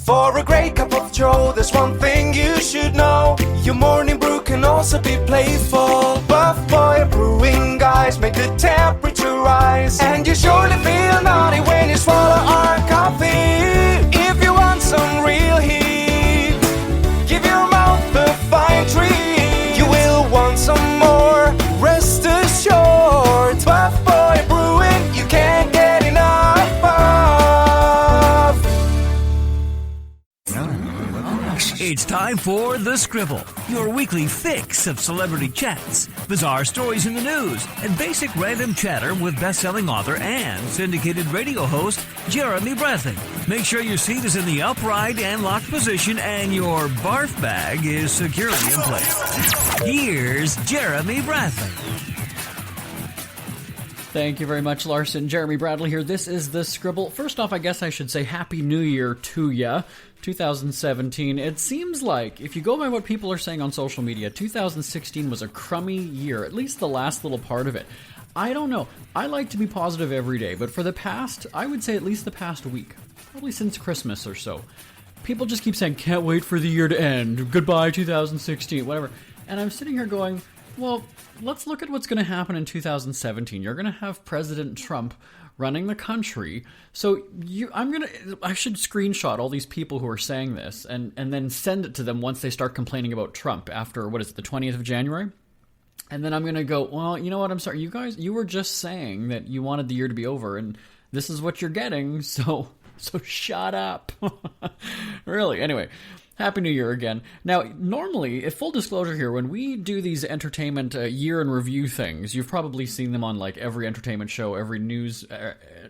For a great cup of joe, there's one thing you should know. Your morning brew can also be playful. Buff Boy Brewing guys make the temperature rise, and you surely feel naughty when you swallow our coffee. If you want some real heat, give your mouth a fine treat. You will want some more, rest assured. Buff Boy Brewing, you can't get enough of. It's time for The Scribble, your weekly fix of celebrity chats, bizarre stories in the news, and basic random chatter with best-selling author and syndicated radio host Jeremy Bradley. Make sure your seat is in the upright and locked position and your barf bag is securely in place. Here's Jeremy Bradley. Thank you very much, Larson. Jeremy Bradley here. This is The Scribble. First off, I guess I should say Happy New Year to ya. 2017. It seems like, if you go by what people are saying on social media, 2016 was a crummy year, at least the last little part of it. I don't know. I like to be positive every day, but for the past, I would say at least the past week, probably since Christmas or so, people just keep saying, can't wait for the year to end, goodbye 2016, whatever. And I'm sitting here going, well, let's look at what's going to happen in 2017. You're going to have President Trump running the country. So I should screenshot all these people who are saying this and then send it to them once they start complaining about Trump after, what is it, the 20th of January? And then I'm going to go, well, you know what, I'm sorry, you guys, you were just saying that you wanted the year to be over, and this is what you're getting, so shut up. Really, anyway. Happy New Year again. Now, normally, full disclosure here, when we do these entertainment year in review things, you've probably seen them on like every entertainment show, every news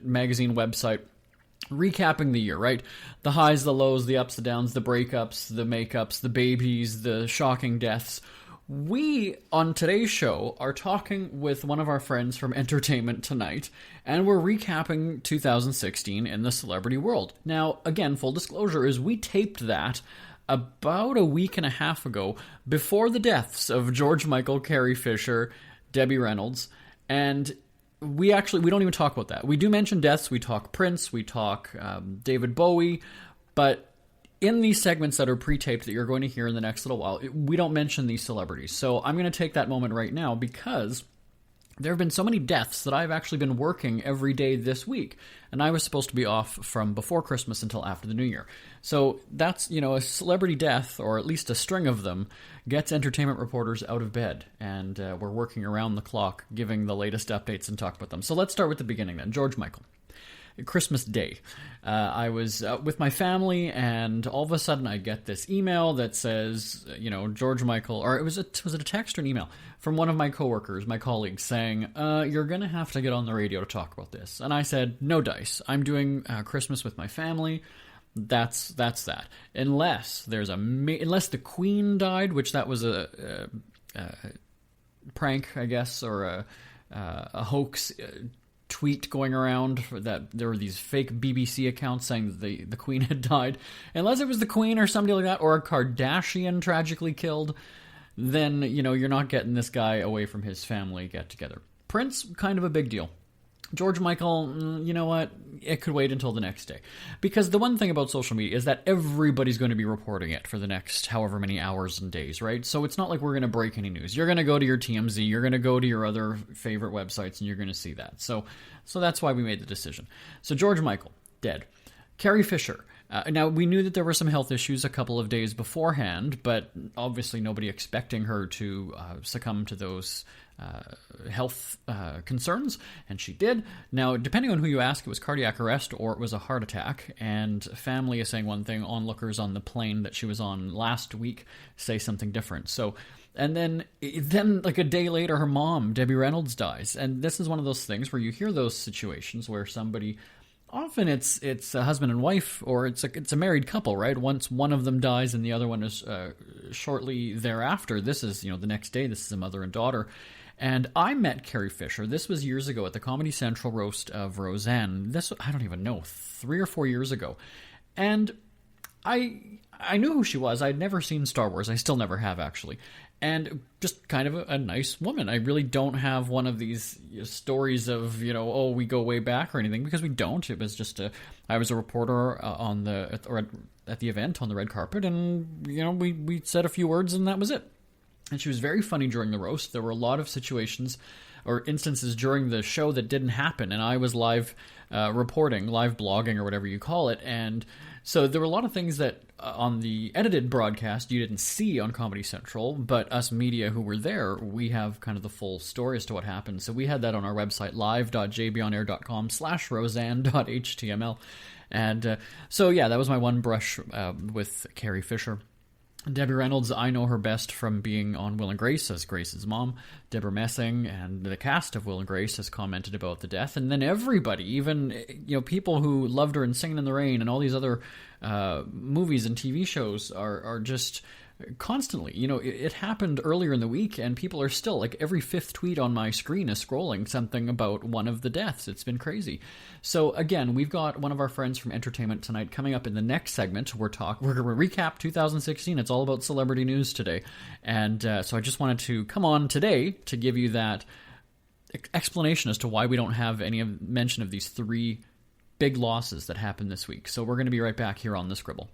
magazine website, recapping the year, right? The highs, the lows, the ups, the downs, the breakups, the makeups, the babies, the shocking deaths. We, on today's show, are talking with one of our friends from Entertainment Tonight, and we're recapping 2016 in the celebrity world. Now, again, full disclosure is we taped that about a week and a half ago, before the deaths of George Michael, Carrie Fisher, Debbie Reynolds, and we don't even talk about that. We do mention deaths, we talk Prince, we talk David Bowie, but in these segments that are pre-taped that you're going to hear in the next little while, we don't mention these celebrities. So I'm going to take that moment right now because there have been so many deaths that I've actually been working every day this week. And I was supposed to be off from before Christmas until after the New Year. So that's, a celebrity death, or at least a string of them, gets entertainment reporters out of bed. And we're working around the clock, giving the latest updates and talk about them. So let's start with the beginning then. George Michael. Christmas Day. I was with my family, and all of a sudden I get this email that says, George Michael, or was it a text or an email from one of my coworkers, my colleagues, saying, you're going to have to get on the radio to talk about this. And I said, no dice. I'm doing Christmas with my family. That's that. Unless the Queen died, which that was a prank, I guess, or a hoax tweet going around that there were these fake BBC accounts saying that the Queen had died. Unless it was the Queen or somebody like that, or a Kardashian tragically killed, then, you're not getting this guy away from his family get-together. Prince, kind of a big deal. George Michael, you know what? It could wait until the next day. Because the one thing about social media is that everybody's going to be reporting it for the next however many hours and days, right? So it's not like we're going to break any news. You're going to go to your TMZ, you're going to go to your other favorite websites, and you're going to see that. So that's why we made the decision. So George Michael, dead. Carrie Fisher. Now, we knew that there were some health issues a couple of days beforehand, but obviously nobody expecting her to succumb to those health concerns, and she did. Now, depending on who you ask, it was cardiac arrest or it was a heart attack, and family is saying one thing, onlookers on the plane that she was on last week say something different. So, and then like a day later, her mom, Debbie Reynolds, dies, and this is one of those things where you hear those situations where somebody, often it's a husband and wife, or it's a married couple, right? Once one of them dies and the other one is shortly thereafter. This is, the next day, this is a mother and daughter. And I met Carrie Fisher, this was years ago, at the Comedy Central roast of Roseanne. This, I don't even know, 3 or 4 years ago. And I knew who she was. I'd never seen Star Wars. I still never have, actually. and just kind of a nice woman. I really don't have one of these stories of, oh, we go way back or anything, because we don't. It was just I was a reporter at the event on the red carpet, and, we said a few words and that was it. And she was very funny during the roast. There were a lot of situations or instances during the show that didn't happen, and I was live reporting, live blogging, or whatever you call it, and so there were a lot of things that on the edited broadcast you didn't see on Comedy Central, but us media who were there, we have kind of the full story as to what happened. So we had that on our website, live.jbonair.com/roseanne.html, and so yeah, that was my one brush with Carrie Fisher. Debbie Reynolds, I know her best from being on Will and Grace as Grace's mom. Deborah Messing and the cast of Will and Grace has commented about the death. And then everybody, even people who loved her in Singing in the Rain and all these other movies and TV shows are just constantly, it happened earlier in the week and people are still, like, every fifth tweet on my screen is scrolling something about one of the deaths. It's been crazy. So again, we've got one of our friends from Entertainment Tonight coming up in the next segment. We're going to recap 2016. It's all about celebrity news today. And so I just wanted to come on today to give you that explanation as to why we don't have any mention of these three big losses that happened this week. So we're going to be right back here on The Scribble.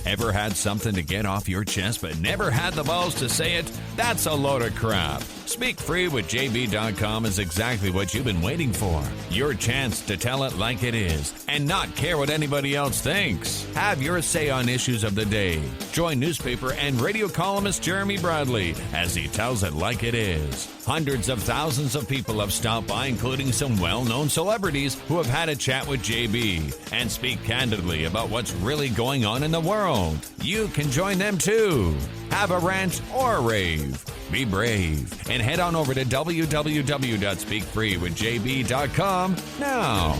Ever had something to get off your chest but never had the balls to say it? That's a load of crap. Speak Free with JB.com is exactly what you've been waiting for. Your chance to tell it like it is and not care what anybody else thinks. Have your say on issues of the day. Join newspaper and radio columnist Jeremy Bradley as he tells it like it is. Hundreds of thousands of people have stopped by, including some well-known celebrities who have had a chat with JB and speak candidly about what's really going on in the world. You can join them too. Have a rant or a rave. Be brave and head on over to www.speakfreewithjb.com now.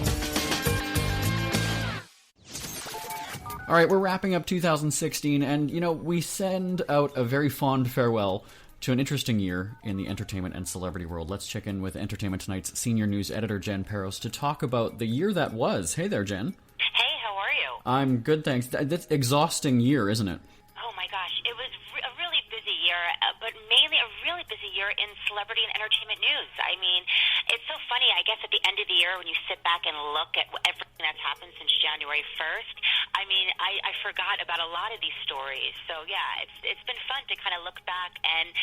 All right, we're wrapping up 2016, and, we send out a very fond farewell to an interesting year in the entertainment and celebrity world. Let's check in with Entertainment Tonight's senior news editor, Jen Peros, to talk about the year that was. Hey there, Jen. Hey, how are you? I'm good, thanks. That's exhausting year, isn't it? Oh my gosh, it was a really busy year, but mainly a really busy year in celebrity and entertainment news. I mean, it's so funny, I guess at the end of the year when you sit back and look at everything that's happened since January 1st, I mean, I forgot about a lot of these stories. So yeah, it's been fun to kind of look back and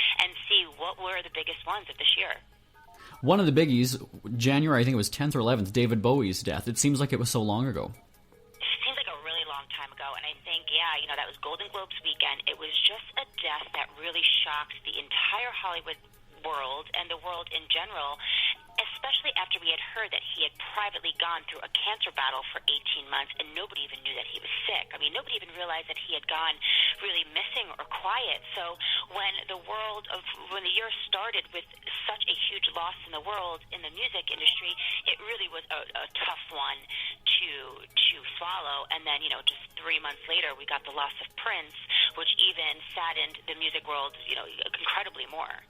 see what were the biggest ones of this year. One of the biggies, January, I think it was 10th or 11th, David Bowie's death. It seems like it was so long ago. Seems like a really long time ago, and I think, that was Golden Globes weekend. It was just a death that really shocked the entire Hollywood world and the world in general, especially after we had heard that he had privately gone through a cancer battle for 18 months and nobody even knew that he was sick. I mean, nobody even realized that he had gone really missing or quiet. So when the year started with such a huge loss in the world, in the music industry, it really was a tough one to swallow. And then, just 3 months later, we got the loss of Prince, which even saddened the music world, incredibly more.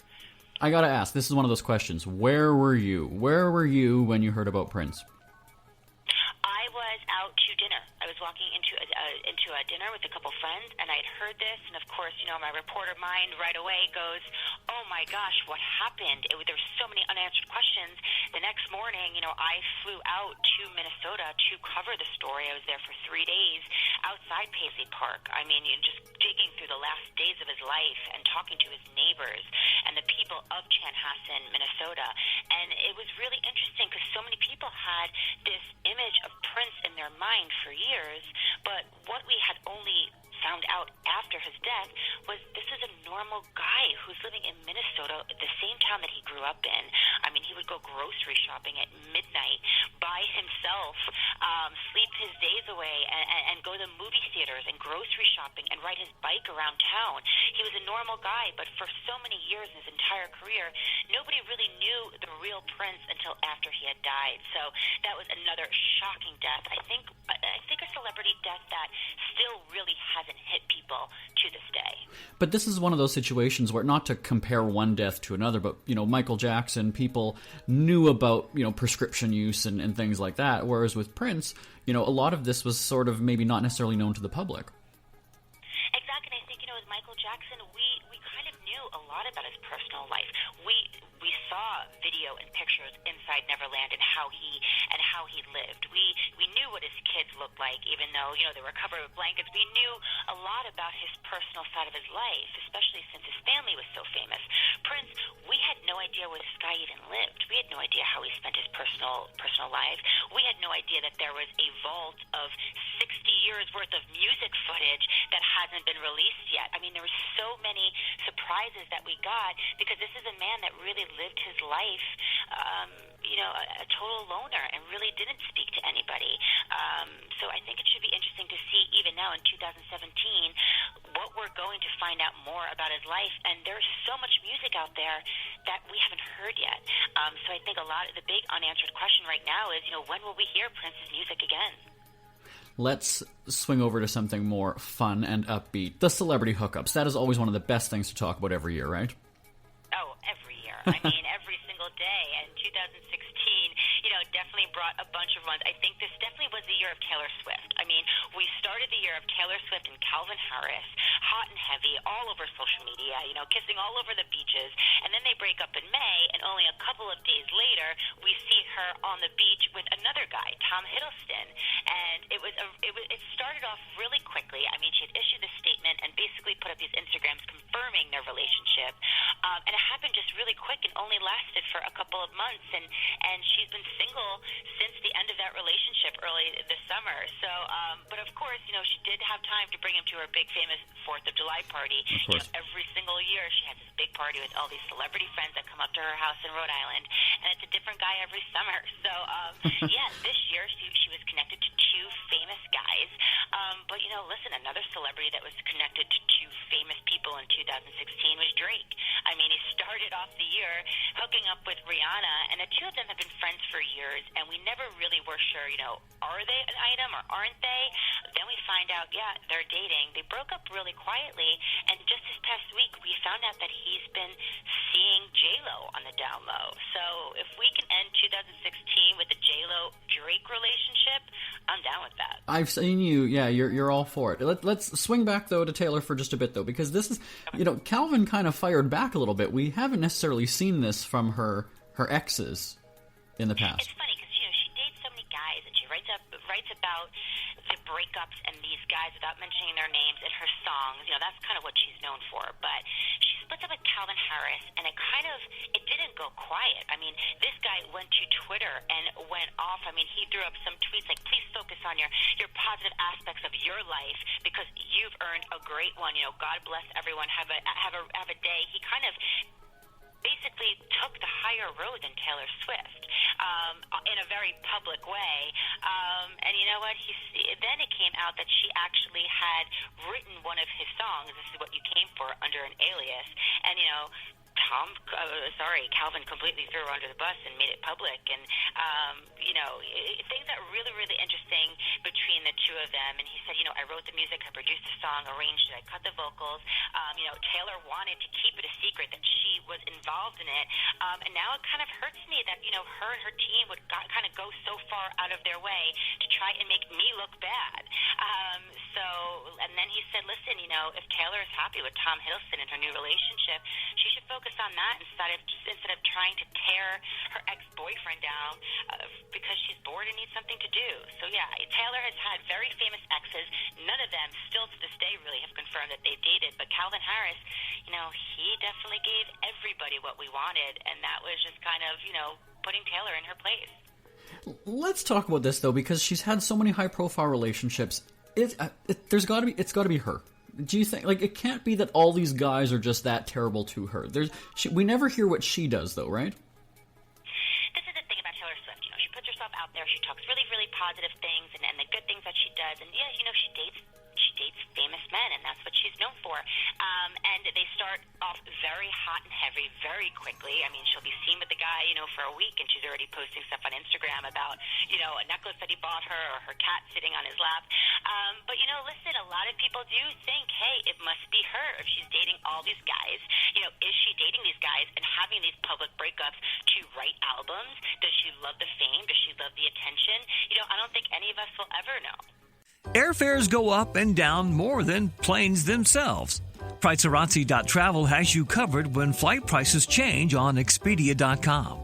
I gotta ask, this is one of those questions. Where were you? Where were you when you heard about Prince? I was out to dinner. I was walking into a dinner with a couple friends, and I'd heard this, and of course, my reporter mind right away goes, oh my gosh, what happened? There were so many unanswered questions. The next morning, I flew out to Minnesota to cover the story. I was there for 3 days outside Paisley Park. I mean, just digging through the last days of his life and talking to his neighbors and the people of Chanhassen, Minnesota. And it was really interesting because so many people had this image of Prince in their mind for years, but what we had only found out after his death was this is a normal guy who's living in Minnesota, the same town that he grew up in. I mean, he would go grocery shopping at midnight by himself, sleep his days away, and go to movie theaters and grocery shopping and ride his bike around town. He was a normal guy, but for so many years in his entire career, nobody really knew the real Prince until after he had died. So that was another shocking death. I think a celebrity death that still really hasn't hit people to this day. But this is one of those situations where, not to compare one death to another, but, Michael Jackson, people knew about, prescription use and things like that, whereas with Prince, a lot of this was sort of maybe not necessarily known to the public. Exactly, and I think, with Michael Jackson, we kind of knew a lot about his personal life. We saw video and pictures inside Neverland and how he lived. We knew what his kids looked like, even though, you know, they were covered with blankets. We knew a lot about his personal side of his life, especially since his family was so famous. Prince, we had no idea where this guy even lived. We had no idea how he spent his personal life. We had no idea that there was a vault of 60 years worth of music footage that hasn't been released yet. I mean, there were so many surprises that we got, because this is a man that really lived his life, a total loner, and really didn't speak to anybody. So I think it should be interesting to see, even now in 2017, what we're going to find out more about his life. And there's so much music out there that we haven't heard yet. So I think the big unanswered question right now is, when will we hear Prince's music again? Let's swing over to something more fun and upbeat. The celebrity hookups. That is always one of the best things to talk about every year, right? Oh, every year. I mean, every single day. And 2016, definitely brought a bunch of runs. I think this definitely was the year of Taylor Swift. I mean, we started the year of Taylor Swift and Calvin Harris, hot and heavy, all over social media, kissing all over the beaches. And then they break up in May, and only a couple of days later, we see her on the beach with another guy, Tom Hiddleston. And it started off really quickly. I mean, she had issued a statement and basically put up these Instagrams confirming their relationship. And it happened just really quick and only lasted for a couple of months. And she's been single since the end of that relationship early this summer. So, but of course, she did have time to bring him to her big famous 4th of July party. Every single year she has this big party with all these celebrity friends that come up to her house in Rhode Island, and it's a different guy every summer. So, this year she was connected to 2 famous guys. But listen, another celebrity that was connected to 2 famous people in 2016 was Drake. I mean, he started off the year hooking up with Rihanna, and the 2 of them have been friends for years, and we never really were sure, are they an item or aren't they? Then we find out, they're dating. They broke up really quietly, and just this past week, we found out that he's been seeing J-Lo on the down low. So if we can end 2016 with the J-Lo-Drake relationship, I'm down with that. I've seen you. Yeah, you're all for it. Let's swing back, though, to Taylor for just a bit, though, because this is, Calvin kind of fired back a little bit. We haven't necessarily seen this from her exes in the past. It's funny because, she dates so many guys, and she writes about the breakups and these guys without mentioning their names in her songs. That's kind of what she's known for. But she splits up with Calvin Harris, and it didn't go quiet. I mean, this guy went to Twitter and went off. I mean, he threw up some tweets like, please focus on your positive aspects of your life because you've earned a great one. God bless everyone. Have a day. He kind of basically took the higher road than Taylor Swift in a very public way. And you know what? Then it came out that she actually had written one of his songs, This Is What You Came For, under an alias. And, Calvin completely threw her under the bus and made it public. And, things got really, really interesting between the 2 of them. And he said, I wrote the music, I produced the song, arranged it, I cut the vocals. Taylor wanted to keep it a secret that she was involved in it. And now it kind of hurts me that, her and her team would kind of go so far out of their way to try and make me look bad. And then he said, listen, if Taylor is happy with Tom Hiddleston and her new relationship, she should focus on that instead of trying to tear her ex-boyfriend down because she's bored and needs something to do. So, Taylor has had very famous exes. None of them, still to this day, really have confirmed that they've dated. But Calvin Harris, he definitely gave everybody what we wanted, and that was just kind of, putting Taylor in her place. Let's talk about this, though, because she's had so many high-profile relationships. It's got to be her. Do you think, it can't be that all these guys are just that terrible to her? We never hear what she does, though, right? This is the thing about Taylor Swift. She puts herself out there. She talks really, really positive things and the good things that she does. And, she dates famous men, and that's what she's known for. And they start off very hot and heavy very quickly. I mean, she'll be seen with the guy, for a week, and she's already posting stuff on Instagram about, a necklace that he bought her or her cat sitting on his lap. But, listen, a lot of people do think, hey, it must be her if she's dating all these guys. Is she dating these guys and having these public breakups to write albums? Does she love the fame? Does she love the attention? I don't think any of us will ever know. Airfares go up and down more than planes themselves. Pricearazzi.travel has you covered when flight prices change on Expedia.com.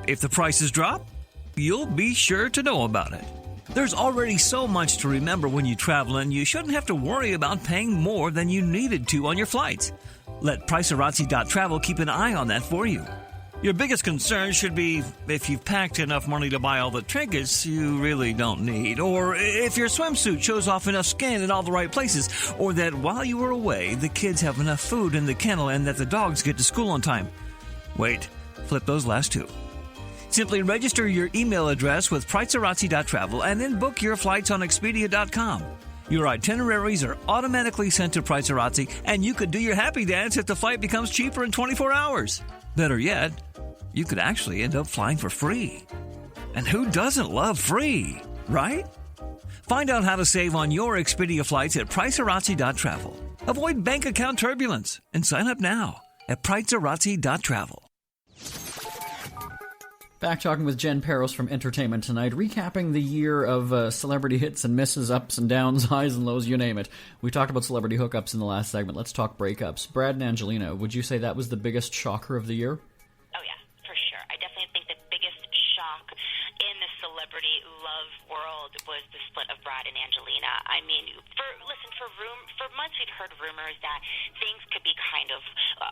If the prices drop, you'll be sure to know about it. There's already so much to remember when you travel, and you shouldn't have to worry about paying more than you needed to on your flights. Let Pricearazzi.travel keep an eye on that for you. Your biggest concern should be if you've packed enough money to buy all the trinkets you really don't need, or if your swimsuit shows off enough skin in all the right places, or that while you are away, the kids have enough food in the kennel and that the dogs get to school on time. Wait, flip those last two. Simply register your email address with Pricearazzi.travel and then book your flights on Expedia.com. Your itineraries are automatically sent to Pricearazzi, and you could do your happy dance if the flight becomes cheaper in 24 hours. Better yet, you could actually end up flying for free. And who doesn't love free, right? Find out how to save on your Expedia flights at Pricearazzi.travel. Avoid bank account turbulence and sign up now at Pricearazzi.travel. Back talking with Jen Peros from Entertainment Tonight, recapping the year of celebrity hits and misses, ups and downs, highs and lows, you name it. We talked about celebrity hookups in the last segment. Let's talk breakups. Brad and Angelina, would you say that was the biggest shocker of the year? Oh, yeah, for sure. I definitely think the biggest shock in the celebrity love world was the split of Brad and Angelina. I mean, for months we've heard rumors that things could be kind of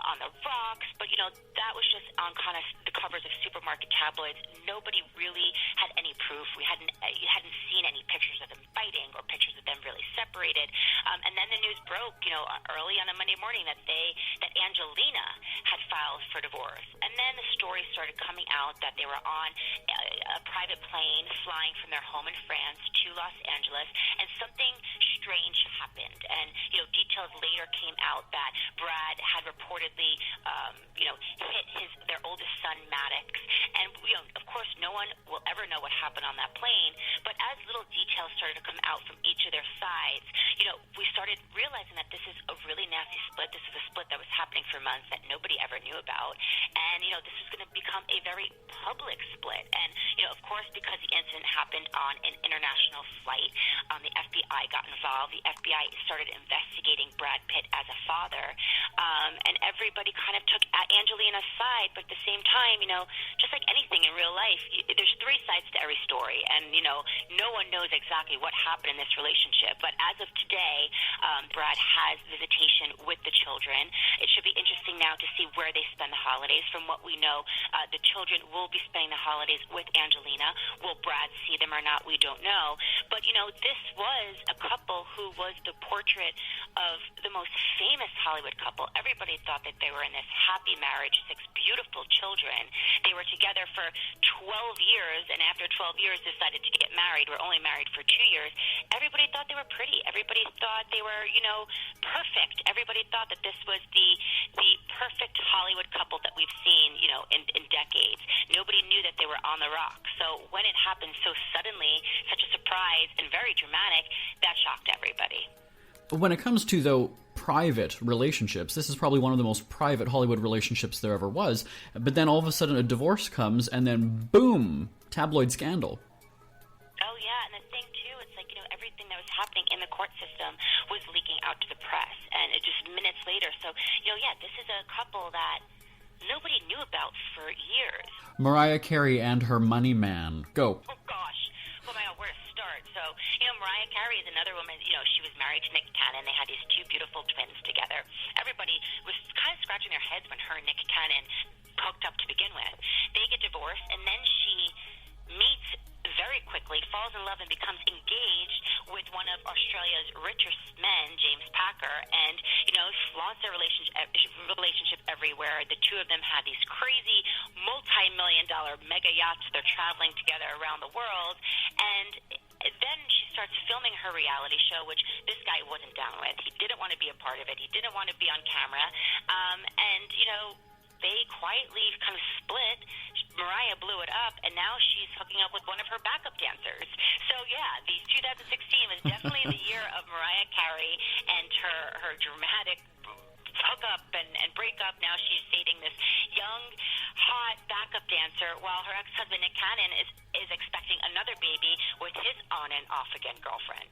on the rocks, but, you know, that was just on kind of the covers of supermarket tabloids. Nobody really had any proof. You hadn't seen any pictures of them fighting or pictures of them really separated. And then the news broke, you know, early on a Monday morning that Angelina had filed for divorce. And then the stories started coming out that they were on a private plane flying from their home in France to Los Angeles, and something strange happened. And, you know, details later came out that Brad had reportedly, hit their oldest son, Maddox. And, you know, of course, no one will ever know what happened on that plane. But as little details started to come out from each of their sides, you know, we started realizing that this is a really nasty split. This is a split that was happening for months that nobody ever knew about. And, you know, this was going to become a very public split. And, you know, of course, because the incident happened on an international flight, the FBI got involved. The FBI started investigating Brad Pitt as a father. And everybody kind of took Angelina's side. But at the same time, you know, just like anything in real life, there's three sides to every story. And, you know, no one knows exactly what happened in this relationship. But as of today, Brad has visitation with the children. It should be interesting now to see where they spend the holidays. From what we know, the children will be spending the holidays with Angelina. Will Brad see them or not? We don't know. But, you know, this was a couple who was the portrait of the most famous Hollywood couple. Everybody thought that they were in this happy marriage, 6 beautiful children. They were together for 12 years, and after 12 years decided to get married. Were only married for 2 years. Everybody thought they were pretty. Everybody thought they were, you know, perfect. Everybody thought that this was the perfect Hollywood couple that we've seen, you know, in decades. Nobody knew that they were on the rock. So when it happened so suddenly, such a surprise and very dramatic, that shocked everybody. When it comes to, though, private relationships, this is probably one of the most private Hollywood relationships there ever was. But then all of a sudden a divorce comes, and then boom, tabloid scandal. Oh, yeah, and the thing, too, it's like, you know, everything that was happening in the court system was leaking out to the press, and it just minutes later. So, you know, yeah, this is a couple that nobody knew about for years. Mariah Carey and her money man. Go. Oh, gosh. Oh, my God, where to start? So, you know, Mariah Carey is another woman, you know, she was married to Nick Cannon. They had these 2 beautiful twins together. Everybody was kind of scratching their heads when her and Nick Cannon hooked up to begin with. They get divorced, and then she meets very quickly, falls in love, and becomes engaged with one of Australia's richest men, James Packer, and, you know, flaunts their relationship everywhere. The two of them had these crazy multi-million-dollar mega yachts. They're traveling together around the world, and then she starts filming her reality show, which this guy wasn't down with. He didn't want to be a part of it. He didn't want to be on camera, and, you know, they quietly kind of split. Mariah blew it up, and now she's hooking up with one of her backup dancers. So, yeah, 2016 was definitely the year of Mariah Carey and her dramatic hook up and break up. Now she's dating this young, hot backup dancer, while her ex-husband Nick Cannon is expecting another baby with his on and off again girlfriend.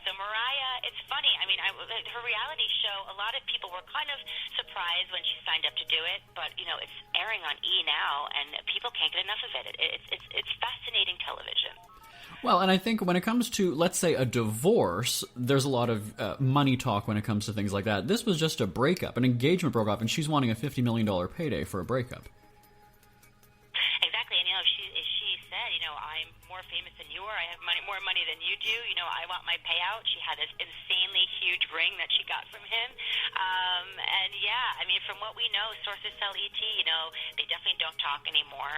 So Mariah, it's funny. I mean, her reality show, a lot of people were kind of surprised when she signed up to do it, but it's airing on E now, and people can't get enough of it. It's fascinating television. Well, and I think when it comes to, let's say, a divorce, there's a lot of money talk when it comes to things like that. This was just a breakup. An engagement broke off, and she's wanting a $50 million payday for a breakup. Exactly, and if she said, I'm more famous than you are, I have more money than you do, I want my payout. She had this insanely huge ring that she got from him. And yeah, I mean, from what we know, sources tell ET, they definitely don't talk anymore.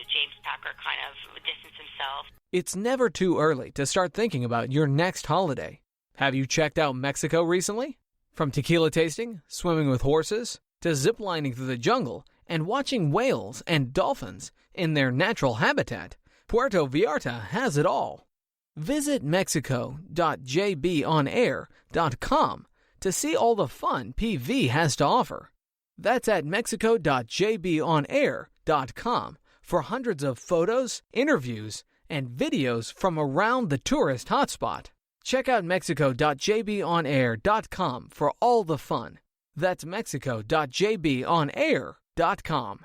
James Packer kind of distanced himself. It's never too early to start thinking about your next holiday. Have you checked out Mexico recently? From tequila tasting, swimming with horses, to ziplining through the jungle and watching whales and dolphins in their natural habitat, Puerto Vallarta has it all. Visit mexico.jbonair.com to see all the fun PV has to offer. That's at mexico.jbonair.com for hundreds of photos, interviews, and videos from around the tourist hotspot. Check out mexico.jbonair.com for all the fun. That's mexico.jbonair.com.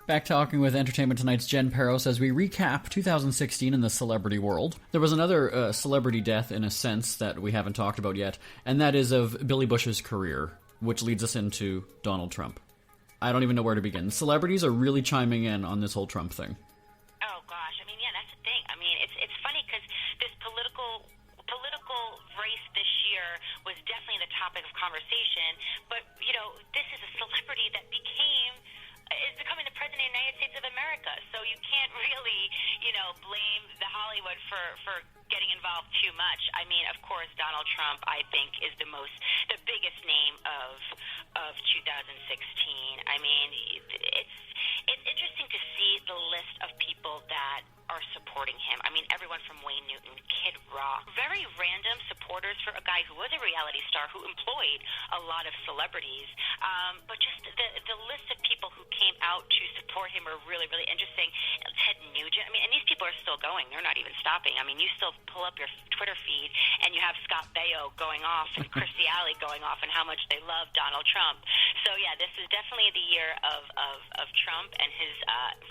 Back talking with Entertainment Tonight's Jen Peros as we recap 2016 in the celebrity world. There was another celebrity death, in a sense, that we haven't talked about yet, and that is of Billy Bush's career, which leads us into Donald Trump. I don't even know where to begin. Celebrities are really chiming in on this whole Trump thing. Oh, gosh. I mean, yeah, that's the thing. I mean, it's funny because this political race this year was definitely the topic of conversation, but, this is a celebrity that is becoming the President of the United States of America. So you can't really, blame the Hollywood for getting involved too much. I mean, of course, Donald Trump, I think, is the biggest name of 2016. I mean, it's interesting to see the list of people that are supporting him. I mean, everyone from Wayne Newton, Kid Rock, very random supporters for a guy who was a reality star who employed a lot of celebrities. But just the list of people who came out to support him are really, really interesting. Ted Nugent, I mean, and these people are still going. They're not even stopping. I mean, you still pull up your Twitter feed and you have Scott Baio going off and Chrissy Alley going off and how much they love Donald Trump. So yeah, this is definitely the year of Trump and his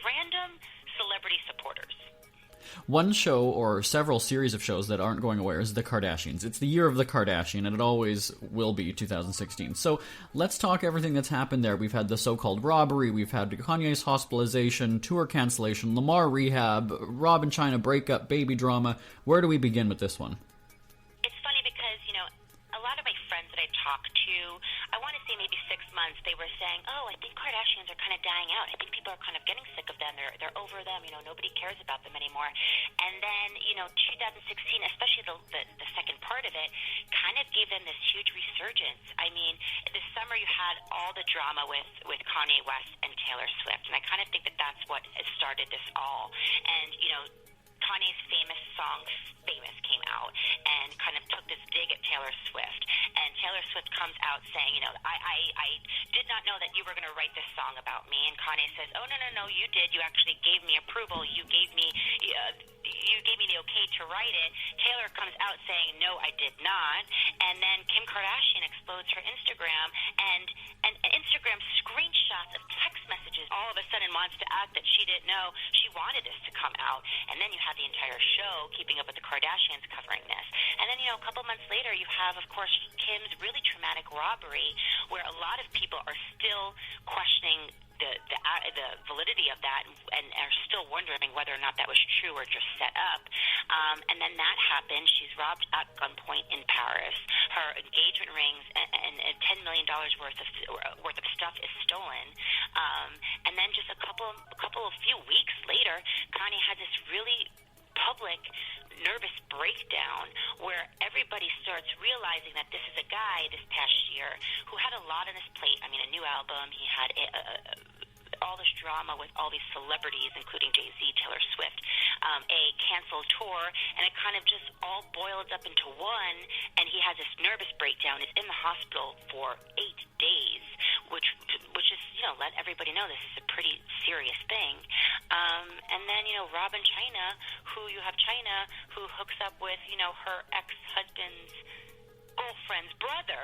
random celebrity supporters. One show, or several series of shows that aren't going away, is The Kardashians. It's the year of The Kardashian, and it always will be 2016. So let's talk everything that's happened there. We've had the so-called robbery, we've had Kanye's hospitalization, tour cancellation, Lamar rehab, Rob and China breakup, baby drama. Where do we begin with this one? It's funny because, a lot of my friends that I talked to, I want to say maybe 6 months, they were saying, oh, I think Kardashians are kind of dying out. I think people are kind of getting sick of them. They're over them. Nobody cares about them anymore. And then, 2016, especially the second part of it, kind of gave them this huge resurgence. I mean, this summer you had all the drama with Kanye West and Taylor Swift, and I kind of think that that's what has started this all. And, Kanye's famous song Famous came out and kind of took this dig at Taylor Swift. And Taylor Swift comes out saying, I did not know that you were going to write this song about me. And Kanye says, oh, no, you did. You actually gave me approval. You gave me the okay to write it. Taylor comes out saying, no, I did not. And then Kim Kardashian explodes her Instagram, and Instagram screenshots of text messages all of a sudden wants to act that she didn't know. She wanted this to come out. And then you have the entire show Keeping Up with the Kardashians covering this. And then, a couple months later, you have, of course, Kim's really traumatic robbery, where a lot of people are still questioning the validity of that and are still wondering whether or not that was true or just set up. And then that happened. She's robbed at gunpoint in Paris. Her engagement rings and $10 million worth of stuff is stolen. And then just a few weeks later, Kanye had this really public nervous breakdown where everybody starts realizing that this is a guy this past year who had a lot on his plate. I mean, a new album, he had all this drama with all these celebrities, including Jay-Z, Taylor Swift, a canceled tour, and it kind of just all boils up into one, and he has this nervous breakdown, is in the hospital for 8 days, which is, let everybody know this is a pretty serious thing. And then, Robin China, China, who hooks up with, her ex-husband's girlfriend's brother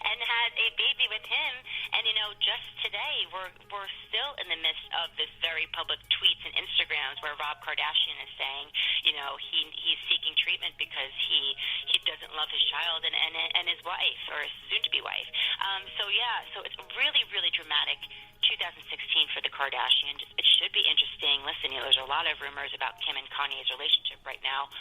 and has a baby with him. And just today we're still in the midst of this very public tweets and Instagrams where Rob Kardashian is saying he's seeking treatment because he doesn't love his child and his wife, or his soon-to-be wife. So it's really, really dramatic 2016 for the Kardashians. It should be interesting. Listen, there's a lot of rumors about Kim and Kanye's relationship right now.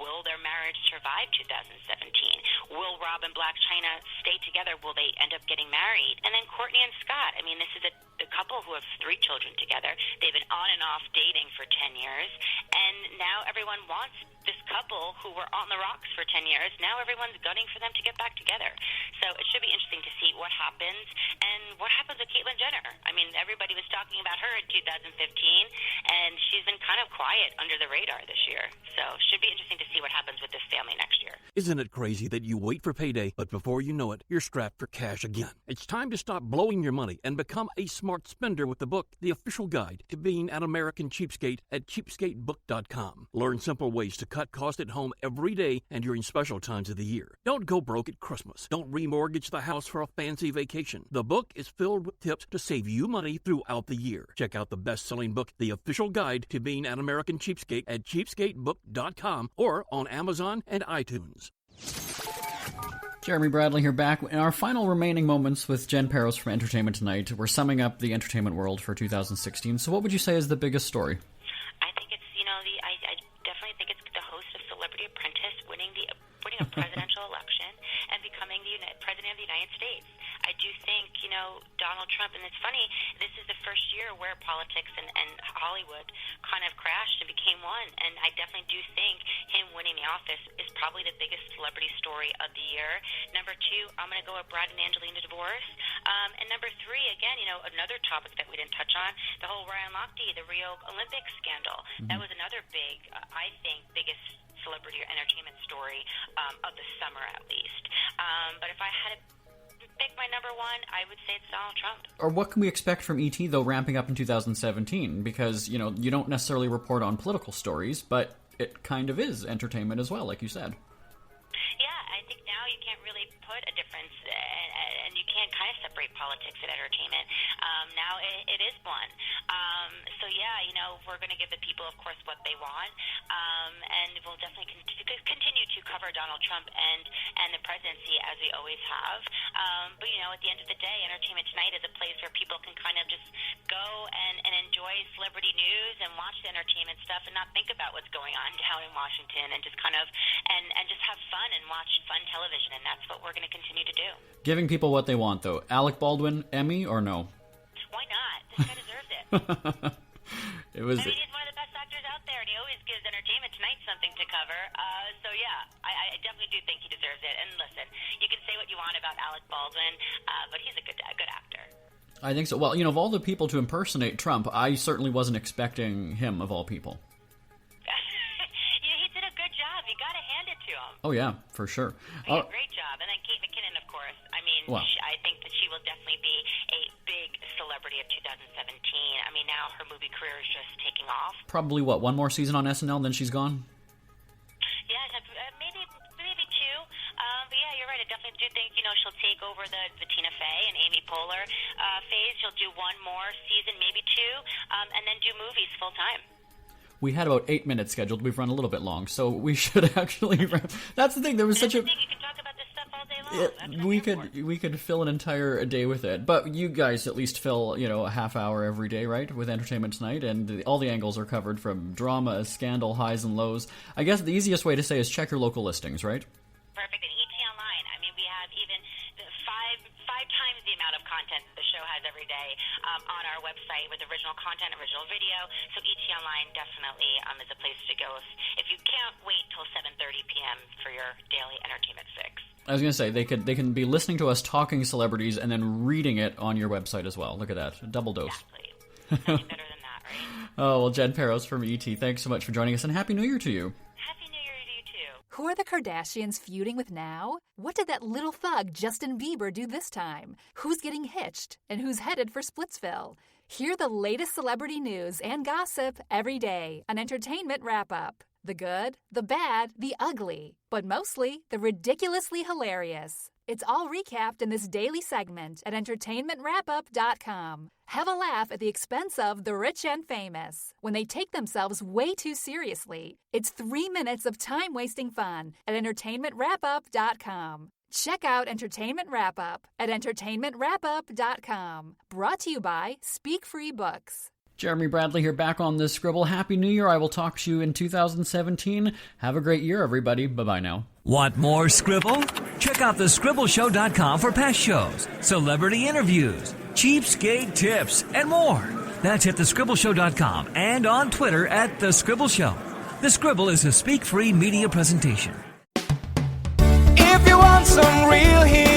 Will their marriage survive 2017? Will Rob and Blac Chyna stay together? Will they end up getting married? And then Kourtney and Scott. I mean, this is a couple who have 3 children together. They've been on and off dating for 10 years. And now everyone wants this couple who were on the rocks for 10 years. Now everyone's gunning for them to get back together. So it should be interesting to see what happens. And what happens with Caitlyn Jenner? I mean, everybody was talking about her in 2015, and she's been kind of quiet under the radar this year. So it should be interesting to see what happens with this family next year. Isn't it crazy that you wait for payday, but before you know it, you're strapped for cash again? It's time to stop blowing your money and become a smart spender with the book, The Official Guide to Being an American Cheapskate, at cheapskatebook.com. Learn simple ways to cut costs at home every day and during special times of the year. Don't go broke at Christmas. Don't remortgage the house for a fancy vacation. The book is filled with tips to save you money throughout the year. Check out the best-selling book, The Official Guide to Being an American Cheapskate, at cheapskatebook.com or on Amazon and iTunes. Jeremy Bradley here, back in our final remaining moments with Jen Peros from Entertainment Tonight. We're summing up the entertainment world for 2016. So what would you say is the biggest story? I think it's, I definitely think it's the host of Celebrity Apprentice winning a presidential election and becoming the President of the United States. I do think, Donald Trump, and it's funny, this is the first year where politics and Hollywood kind of crashed and became one, and I definitely do think him winning the office is probably the biggest celebrity story of the year. Number 2, I'm going to go with Brad and Angelina divorce. And number 3, again, another topic that we didn't touch on, the whole Ryan Lochte, the Rio Olympics scandal. That was another big, I think, biggest celebrity or entertainment story of the summer, at least. But if I had to pick my number 1, I would say it's Donald Trump. Or what can we expect from E.T., though, ramping up in 2017? Because, you don't necessarily report on political stories, but it kind of is entertainment as well, like you said. Yeah, I think now you can't really put a difference, and you can't kind of separate politics and entertainment. Now it is one. So yeah, we're going to give the people, of course, what they want, and we'll definitely continue to cover Donald Trump and the presidency as we always have. But at the end of the day, Entertainment Tonight is a place where people can kind of just go and enjoy celebrity news and watch the entertainment stuff and not think about what's going on down in Washington, and just kind of and just have fun and watch fun television, and that's what we're going to continue to do. Giving people what they want, though. Alec Baldwin, Emmy or no? Why not? This guy deserves it. It was. I mean, he's one of the best actors out there, and he always gives Entertainment Tonight something to cover. So yeah, I definitely do think he deserves it. And listen, you can say what you want about Alec Baldwin, but he's a good actor. I think so. Well, of all the people to impersonate Trump, I certainly wasn't expecting him, of all people. He did a good job. You got to hand it to him. Oh yeah, for sure. He did a great job. And then Kate McKinnon, of course. I mean, well, I think that she will definitely be a big celebrity of 2017. I mean, now her movie career is just taking off. Probably, what, one more season on SNL, then she's gone? Yeah, maybe 2. But yeah, you're right. I definitely do think, she'll take over the Tina Fey and Amy Poehler phase. She'll do one more season, maybe 2, and then do movies full time. We had about 8 minutes scheduled. We've run a little bit long, so we should actually wrap. That's the thing. There was such a. You can talk about this stuff all day long. We could fill an entire day with it, but you guys at least fill a half hour every day, right, with Entertainment Tonight, and all the angles are covered, from drama, scandal, highs and lows. I guess the easiest way to say is check your local listings, right? Perfect. And ET Online. I mean, we have even five times the amount of content that the show has every day on our website, with original content, original video. So ET Online definitely is a place to go if you can't wait till 7:30 p.m. for your daily entertainment fix. I was going to say, they can be listening to us talking celebrities and then reading it on your website as well. Look at that. Double dose. Exactly. Nothing better than that, right? Oh, well, Jen Peros from ET, thanks so much for joining us, and Happy New Year to you. Happy New Year to you, too. Who are the Kardashians feuding with now? What did that little thug Justin Bieber do this time? Who's getting hitched? And who's headed for Splitsville? Hear the latest celebrity news and gossip every day on Entertainment Wrap-Up. The good, the bad, the ugly, but mostly the ridiculously hilarious. It's all recapped in this daily segment at entertainmentwrapup.com. Have a laugh at the expense of the rich and famous when they take themselves way too seriously. It's 3 minutes of time-wasting fun at entertainmentwrapup.com. Check out Entertainment Wrap-Up at entertainmentwrapup.com. Brought to you by Speak Free Books. Jeremy Bradley here, back on this Scribble. Happy New Year. I will talk to you in 2017. Have a great year, everybody. Bye-bye now. Want more Scribble? Check out thescribbleshow.com for past shows, celebrity interviews, cheapskate tips, and more. That's at thescribbleshow.com and on Twitter at The Scribble Show. The Scribble is a Speak Free media presentation. If you want some real heat,